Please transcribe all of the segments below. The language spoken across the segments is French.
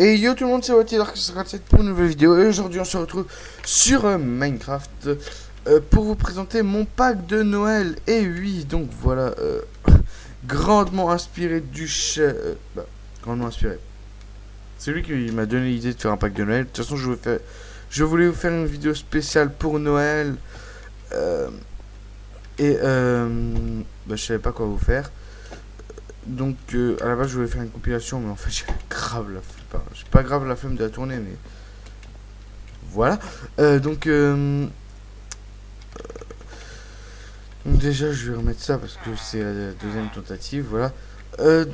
Et yo tout le monde, c'est Wati Dark57 pour une nouvelle vidéo. Et aujourd'hui on se retrouve sur Minecraft pour vous présenter mon pack de Noël. Et oui, donc voilà, grandement inspiré du grandement inspiré. C'est lui qui m'a donné l'idée de faire un pack de Noël. De toute façon, je voulais vous faire une vidéo spéciale pour Noël. euh, je savais pas quoi vous faire. Donc à la base je voulais faire une compilation, mais en fait j'ai grave la flemme. J'ai pas grave la flemme de la tourner, mais voilà. Donc déjà je vais remettre ça parce que c'est la deuxième tentative, voilà. Il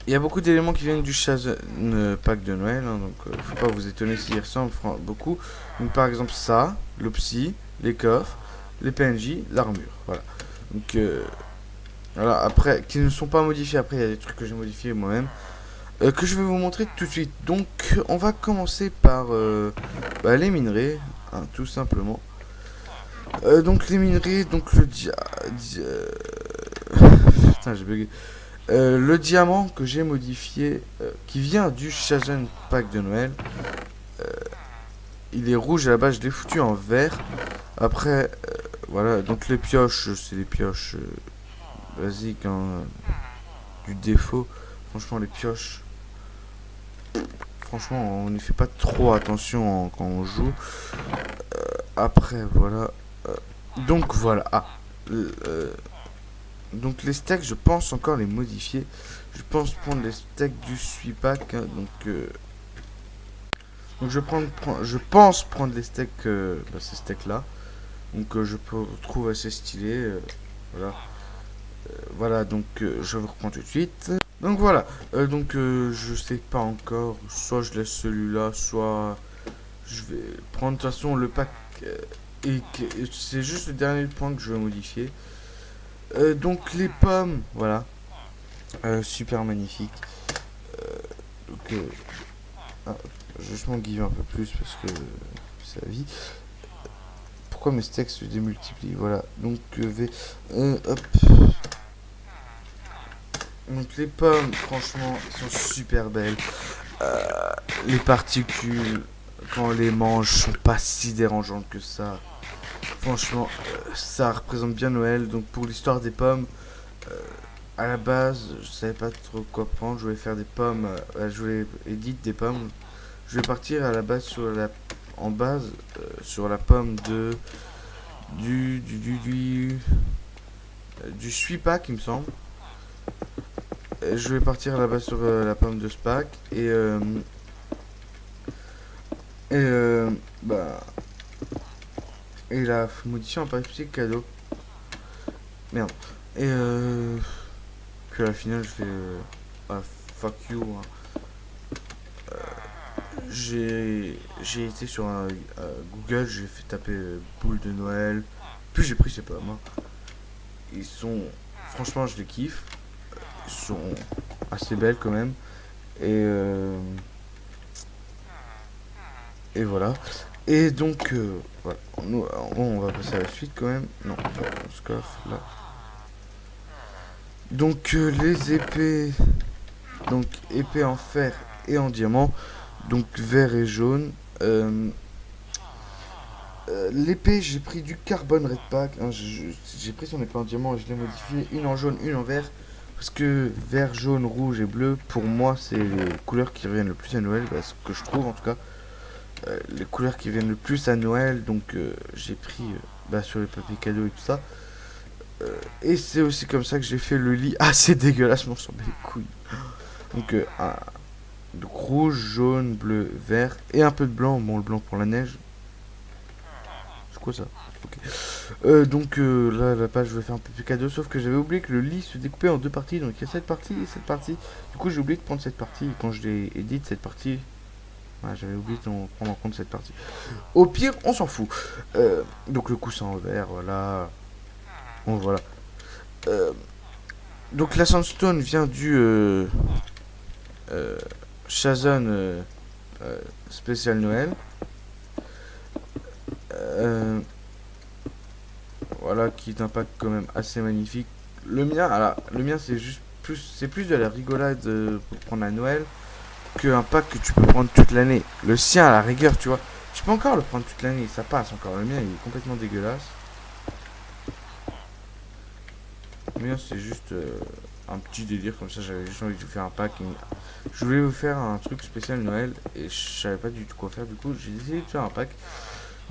y a beaucoup d'éléments qui viennent du Shazam pack de Noël, hein, donc faut pas vous étonner s'ils ressemblent beaucoup. Donc par exemple ça, l'opsie, les coffres, les PNJ, l'armure, voilà. Donc voilà, après, qui ne sont pas modifiés, après il y a des trucs que j'ai modifiés moi-même. Que je vais vous montrer tout de suite. Donc on va commencer par les minerais, hein, tout simplement. Donc les minerais, donc putain, j'ai bugué. Le diamant que j'ai modifié, qui vient du Shazam pack de Noël. Il est rouge à la base, je l'ai foutu en vert. Après, voilà, donc les pioches, c'est les pioches basiques, hein, du défaut. Franchement, les pioches, franchement, on n'y fait pas trop attention quand on joue. Après, voilà. Euh, donc voilà. Donc les steaks, je pense encore les modifier. Je pense prendre les steaks du Swipack, hein, donc je pense prendre les steaks, ces steaks là. Donc je trouve assez stylé. Voilà. Voilà, donc je vous reprends tout de suite. Donc voilà. Je sais pas encore. Soit je laisse celui-là, soit je vais prendre de toute façon le pack. Et c'est juste le dernier point que je vais modifier. Donc les pommes, voilà. Super magnifique. Donc, ah, je vais juste m'en guider un peu plus parce que c'est la vie. Pourquoi mes steaks se démultiplient? Voilà. Donc, hop. Donc, les pommes, franchement, sont super belles. Les particules, quand on les mange, sont pas si dérangeantes que ça. Franchement, ça représente bien Noël. Donc, pour l'histoire des pommes, à la base, je savais pas trop quoi prendre. Je voulais faire des pommes. Je voulais éditer des pommes. Je vais partir à la base sur la pomme du Swipack, il me semble. Je vais partir à la base sur la pomme de Spack et bah et la modifier en petit cadeau. Merde. Et puis à la finale je fais fuck you, hein. J'ai été sur Google, j'ai fait taper boule de Noël, puis j'ai pris ces pommes, hein. Ils sont, franchement, je les kiffe. Ils sont assez belles quand même. Et et voilà. Et donc voilà. Nous, on va passer à la suite quand même. Non, on se coffre là. Donc les épées, donc épée en fer et en diamant, donc vert et jaune. L'épée, j'ai pris du carbone red pack, hein. J'ai pris son épée en diamant et je l'ai modifié, une en jaune, une en vert. Parce que vert, jaune, rouge et bleu, pour moi, c'est les couleurs qui reviennent le plus à Noël. Bah, ce que je trouve en tout cas. Les couleurs qui viennent le plus à Noël. Donc j'ai pris sur les papiers cadeaux et tout ça. Et c'est aussi comme ça que j'ai fait le lit. Ah, c'est dégueulasse, m'en sens les couilles. Donc, donc rouge, jaune, bleu, vert et un peu de blanc. Bon, le blanc pour la neige. C'est quoi ça? Ok. Là, la page, je vais faire un peu plus cadeau. Sauf que j'avais oublié que le lit se découpait en deux parties. Donc il y a cette partie et cette partie. Du coup, j'ai oublié de prendre cette partie. Quand je l'ai édite, cette partie. Ouais, j'avais oublié de prendre en compte cette partie. Au pire, on s'en fout. Donc le coussin en verre, voilà. Bon, voilà. Euh, donc la sandstone vient du Shazam spécial Noël. Euh, voilà, qui est un pack quand même assez magnifique. Le mien, alors, le mien c'est juste plus, c'est plus de la rigolade pour prendre à Noël. qu'un pack que tu peux prendre toute l'année. Le sien, à la rigueur, tu vois. Tu peux encore le prendre toute l'année, ça passe encore. Le mien, il est complètement dégueulasse. Le mien, c'est juste un petit délire comme ça. J'avais juste envie de vous faire un pack. Je voulais vous faire un truc spécial Noël et je savais pas du tout quoi faire. Du coup, j'ai décidé de faire un pack.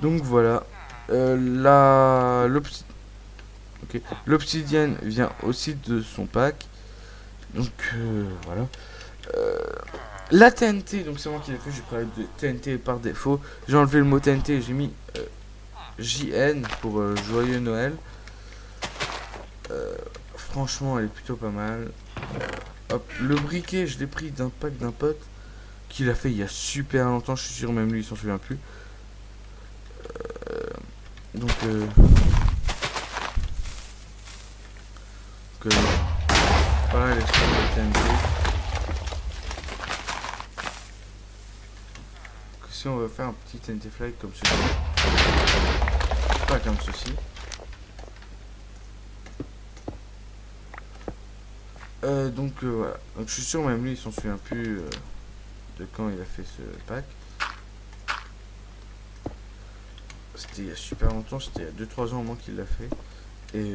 Donc voilà. L'obsidienne vient aussi de son pack. Donc voilà. La TNT, donc c'est moi qui l'ai fait, j'ai pris la TNT par défaut. J'ai enlevé le mot TNT, j'ai mis JN pour Joyeux Noël. Franchement, elle est plutôt pas mal. Hop, le briquet, je l'ai pris d'un pack d'un pote qui l'a fait il y a super longtemps, je suis sûr même lui il s'en souvient plus. Donc voilà les TNT. Si on veut faire un petit TNT fly comme ceci, pas comme ceci. Donc voilà, donc je suis sûr même lui il s'en souvient plus de quand il a fait ce pack. C'était il y a super longtemps, c'était il y a 2-3 ans au moins qu'il l'a fait. Et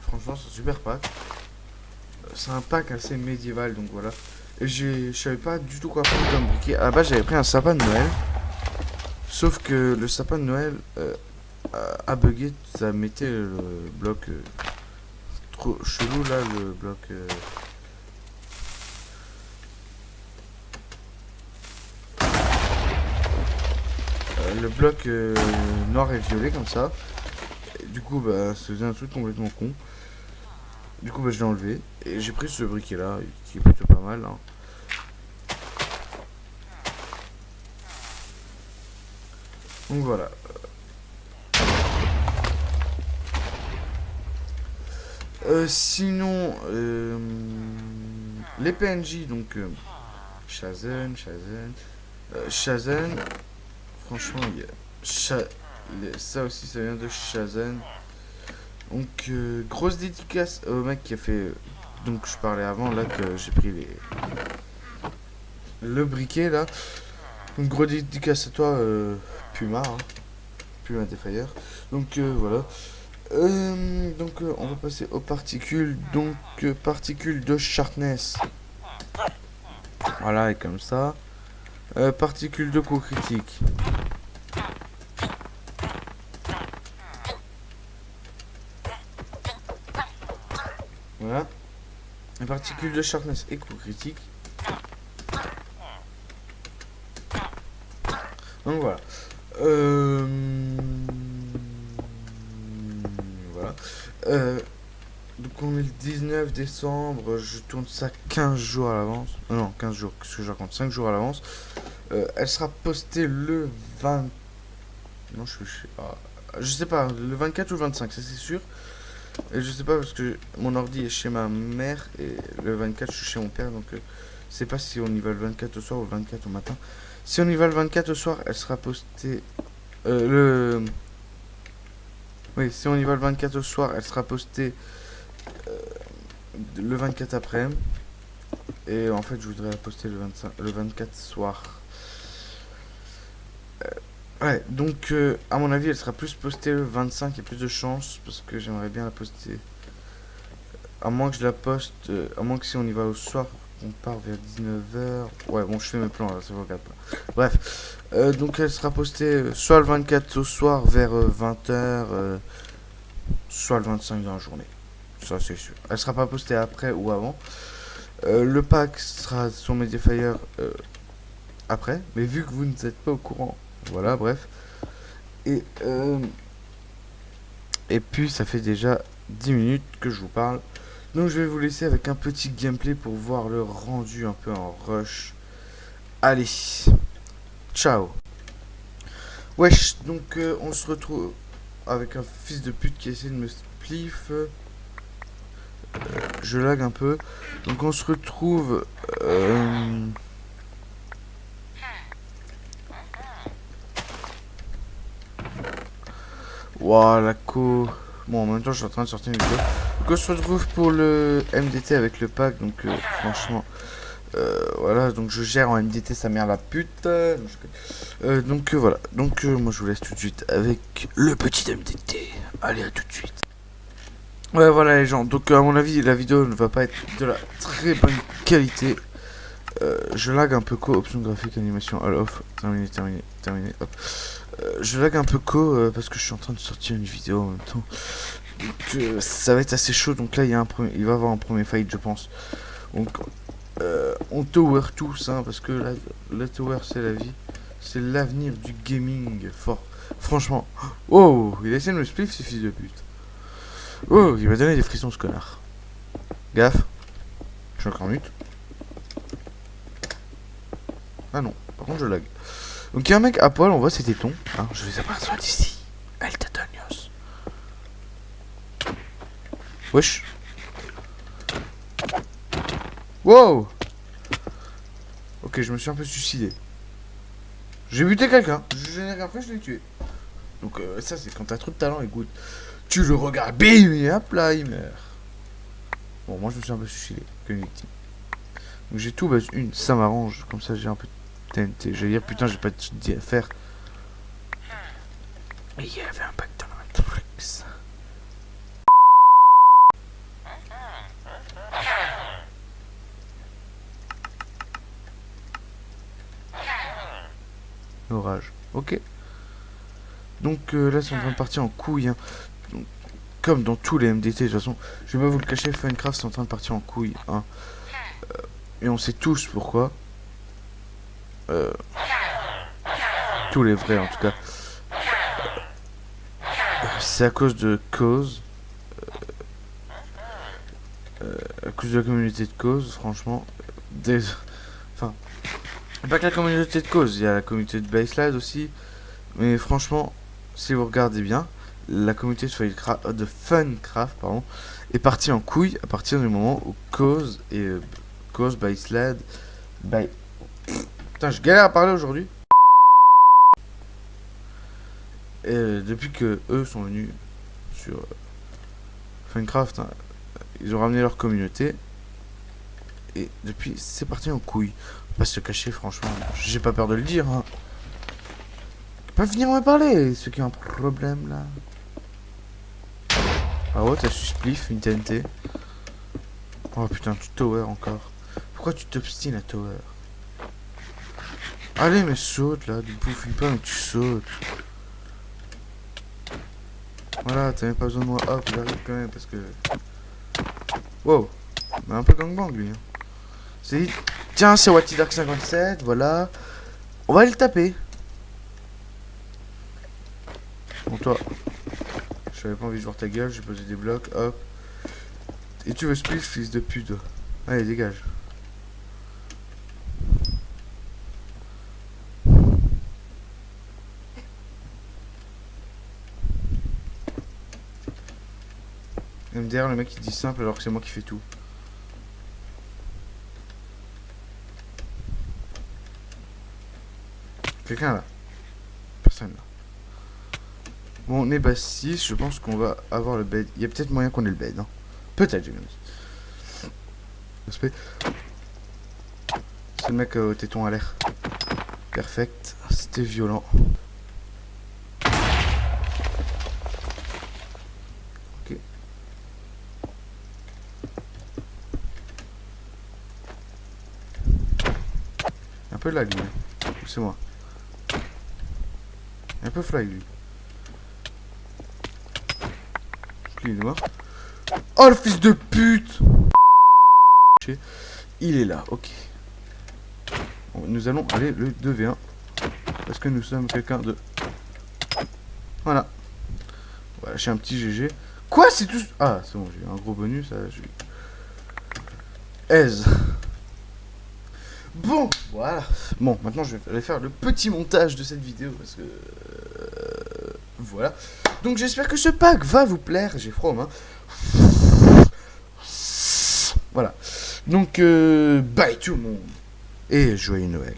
franchement c'est un super pack. C'est un pack assez médiéval donc voilà. Et je savais pas du tout quoi prendre comme briquet. À la base j'avais pris un sapin de Noël. Sauf que le sapin de Noël a bugué, ça mettait le bloc trop chelou là, le bloc noir et violet comme ça. Et du coup bah ça faisait un truc complètement con. Du coup bah je l'ai enlevé et j'ai pris ce briquet là qui est plutôt pas mal hein. Donc voilà. Sinon les PNJ donc Shazen, franchement il y a ça aussi ça vient de Shazen. Donc grosse dédicace au mec qui a fait donc je parlais avant là que j'ai pris le briquet là. Donc gros dédicace à toi Puma hein. Puma Defire. Donc voilà. Donc on va passer aux particules. Donc particules de sharpness. Voilà et comme ça. Particules de coup critique. Voilà. Les particules de sharpness et coup critique. Donc voilà. Voilà. Donc on est le 19 décembre, je tourne ça 15 jours à l'avance. Non, 15 jours, qu'est-ce que je raconte 5 jours à l'avance. Elle sera postée le 20... Non, je sais pas, le 24 ou le 25, ça c'est sûr. Et je sais pas parce que mon ordi est chez ma mère et le 24 je suis chez mon père. Donc je sais pas si on y va le 24 au soir ou le 24 au matin. Si on y va le 24 au soir, elle sera postée... Oui, si on y va le 24 au soir, elle sera postée le 24 après. Et en fait, je voudrais la poster le 24 soir. Ouais, donc à mon avis, elle sera plus postée le 25, il y a plus de chance parce que j'aimerais bien la poster. À moins que je la poste, à moins que si on y va au soir, on part vers 19h. Ouais, bon, je fais mes plans là, ça vous regarde pas. Bref, donc elle sera postée soit le 24 au soir vers 20h, soit le 25 dans la journée. Ça, c'est sûr. Elle sera pas postée après ou avant. Le pack sera sur Mediafire après, mais vu que vous ne êtes pas au courant, voilà, bref. Et puis ça fait déjà 10 minutes que je vous parle. Donc je vais vous laisser avec un petit gameplay pour voir le rendu un peu en rush. Allez, ciao. Wesh, donc on se retrouve avec un fils de pute qui essaie de me spliff. Je lag un peu. Donc on se retrouve... Waouh, la co... Bon, en même temps, je suis en train de sortir une vidéo. Donc on se retrouve pour le MDT avec le pack. Donc franchement, Voilà, donc je gère en MDT sa mère la pute. Donc voilà, donc moi je vous laisse tout de suite avec le petit MDT. Allez, à tout de suite. Ouais, voilà les gens, donc à mon avis la vidéo ne va pas être de la très bonne qualité. Je lag un peu co, option graphique, animation, all off, terminé, hop. Je lag un peu co parce que je suis en train de sortir une vidéo en même temps. Donc ça va être assez chaud, donc là il va y avoir un premier fight je pense. Donc on tower tous, hein, parce que là, le tower c'est la vie, c'est l'avenir du gaming fort. Franchement, oh, il a essayé de me spliff ce fils de pute. Oh, il m'a donné des frissons ce connard. Gaffe, je suis encore mute. Ah non, par contre je lag. Donc il y a un mec à poil, on voit ses tétons. Hein, je vais apercevoir d'ici. El Tatonios. Wesh. Wow. Ok, je me suis un peu suicidé. J'ai buté quelqu'un. Je n'ai rien fait, je l'ai tué. Donc ça c'est quand t'as trop de talent, écoute. Tu le regardes, bim, et hop là, il meurt. Bon, moi je me suis un peu suicidé, que une victime. Donc j'ai tout base une, ça m'arrange. Comme ça j'ai un peu de TNT. Je vais dire, putain, j'ai pas de dit à faire. Et il y avait un bug dans la Matrix. Orage, ok. Donc là c'est en train de partir en couille, hein. Donc, comme dans tous les MDT de toute façon. Je vais pas vous le cacher, Funcraft c'est en train de partir en couille, hein. Et on sait tous pourquoi. Tous les vrais en tout cas. C'est à cause de cause. À cause de la communauté de cause, franchement. Enfin, pas que la communauté de cause, il y a la communauté de Baseline aussi. Mais franchement, si vous regardez bien, la communauté de Funcraft pardon, est partie en couille à partir du moment où Cause et Cause, Baseline, Putain, je galère à parler aujourd'hui. Et depuis que eux sont venus sur Funcraft, hein, ils ont ramené leur communauté. Et depuis, c'est parti en couille. Pas se cacher, franchement, j'ai pas peur de le dire. Hein. Pas venir me parler, ceux qui ont un problème là. Ah ouais, t'as su spliff, une TNT. Oh putain, tu tower encore. Pourquoi tu t'obstines à tower? Allez, mais saute là, du bouffe pas, mais tu sautes. Voilà, t'as même pas besoin de moi. Hop, il arrive quand même parce que. Wow, mais un peu gangbang lui. Hein. C'est dit, tiens, c'est Watty Dark 57, voilà. On va aller le taper. Bon, toi, j'avais pas envie de voir ta gueule, j'ai posé des blocs, hop. Et tu veux split, fils de pute. Allez, dégage. MDR, le mec il dit simple alors que c'est moi qui fais tout. Quelqu'un là? Personne là. Bon, on est bas 6, je pense qu'on va avoir le bed. Il y a peut-être moyen qu'on ait le bed. Hein. Peut-être, j'ai bien dit. Respect. C'est le mec au téton à l'air. Perfect. C'était violent. Ok. Un peu lag lui. C'est moi. Un peu fly lui. Il est mort. Oh le fils de pute! Il est là, ok. Bon, nous allons aller le 2v1. Parce que nous sommes quelqu'un de... Voilà. On va lâcher un petit GG. Quoi, c'est tout... Ah, c'est bon, j'ai eu un gros bonus. Aise. Bon, voilà. Bon, maintenant je vais aller faire le petit montage de cette vidéo. Parce que... voilà. Donc j'espère que ce pack va vous plaire. J'ai froid aux mains. Voilà. Donc, bye tout le monde. Et joyeux Noël.